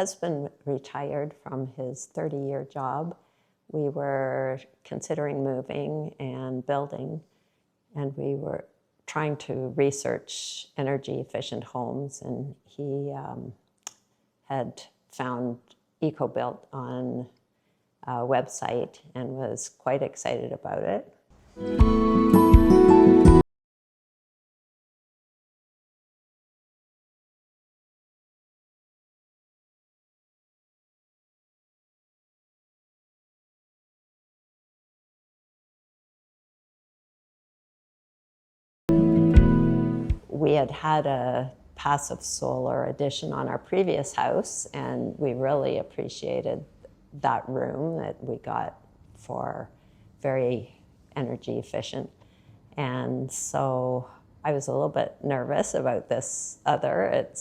husband retired from his 30-year job, we were considering moving and building, and we were trying to research energy-efficient homes, and he had found EcoBuilt on a website and was quite excited about it. We had had a passive solar addition on our previous house, and we really appreciated that room that we got for very energy efficient. And so I was a little bit nervous about this other. It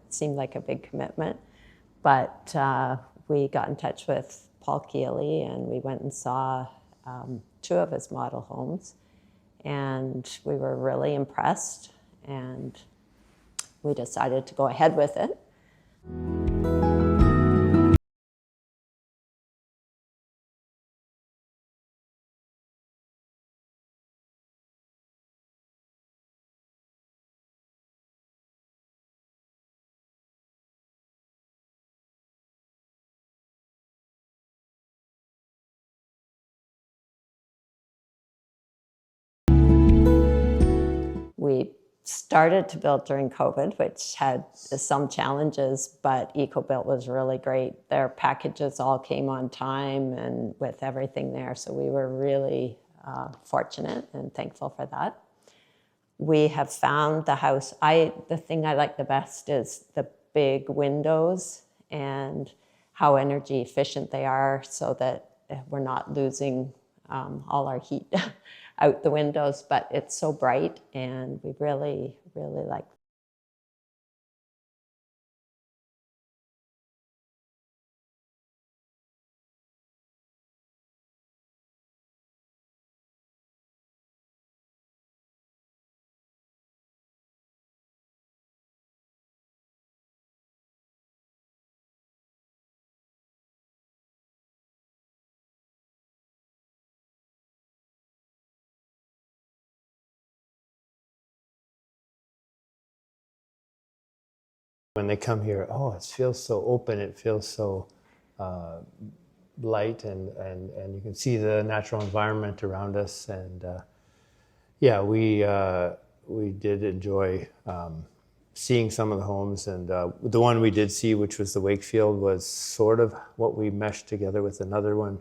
seemed like a big commitment, but we got in touch with Paul Keeley and we went and saw 2 of his model homes. And we were really impressed, and we decided to go ahead with it. We started to build during COVID, which had some challenges, but EcoBuilt was really great. Their packages all came on time and with everything there, so we were really fortunate and thankful for that. We have found the house, the thing I like the best is the big windows and how energy efficient they are, so that we're not losing all our heat out the windows, but it's so bright, and we really, really like it. When they come here, oh, it feels so open, it feels so light, and you can see the natural environment around us. And yeah, we did enjoy seeing some of the homes, and the one we did see, which was the Wakefield, was sort of what we meshed together with another one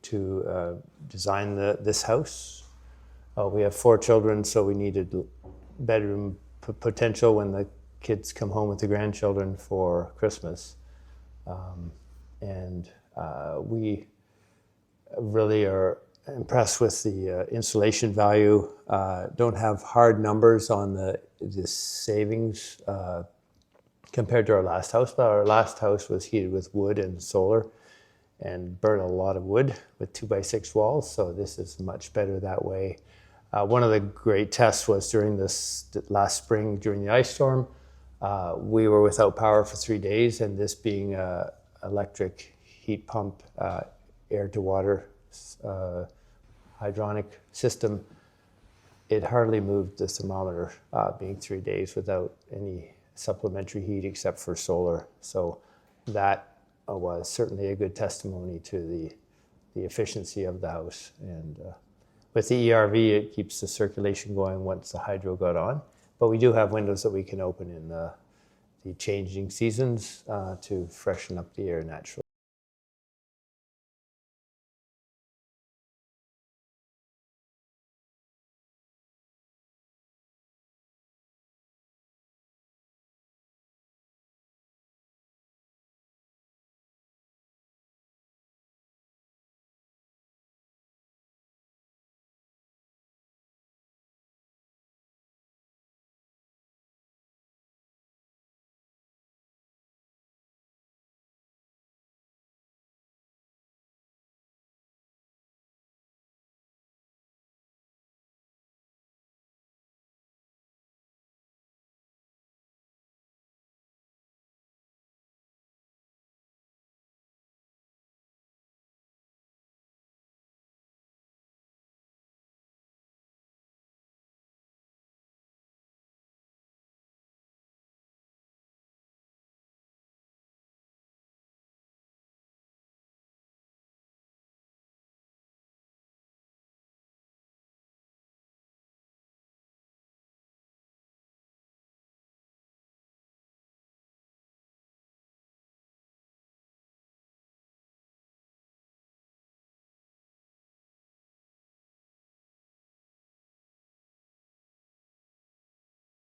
to design this house. We have 4 children, so we needed bedroom potential when the kids come home with the grandchildren for Christmas. We really are impressed with the insulation value. Don't have hard numbers on the savings compared to our last house, but our last house was heated with wood and solar and burned a lot of wood with 2x6 walls, so this is much better that way. One of the great tests was during this last spring during the ice storm. We were without power for 3 days, and this being an electric heat pump, air to water hydronic system, it hardly moved the thermometer being 3 days without any supplementary heat except for solar. So that was certainly a good testimony to the efficiency of the house. And with the ERV, it keeps the circulation going once the hydro got on. But we do have windows that we can open in the changing seasons to freshen up the air naturally.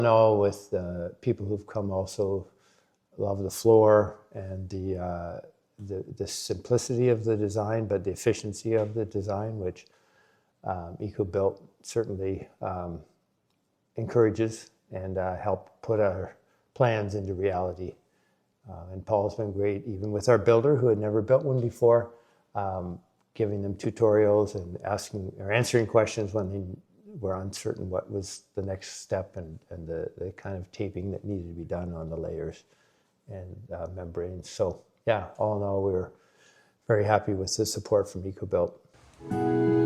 No, with people who've come also love the floor and the simplicity of the design, but the efficiency of the design, which EcoBuilt certainly encourages and help put our plans into reality. And Paul's been great, even with our builder who had never built one before, giving them tutorials and asking or answering questions when they were uncertain what was the next step, and the kind of taping that needed to be done on the layers and membranes. So yeah, all in all, we were very happy with the support from EcoBuilt.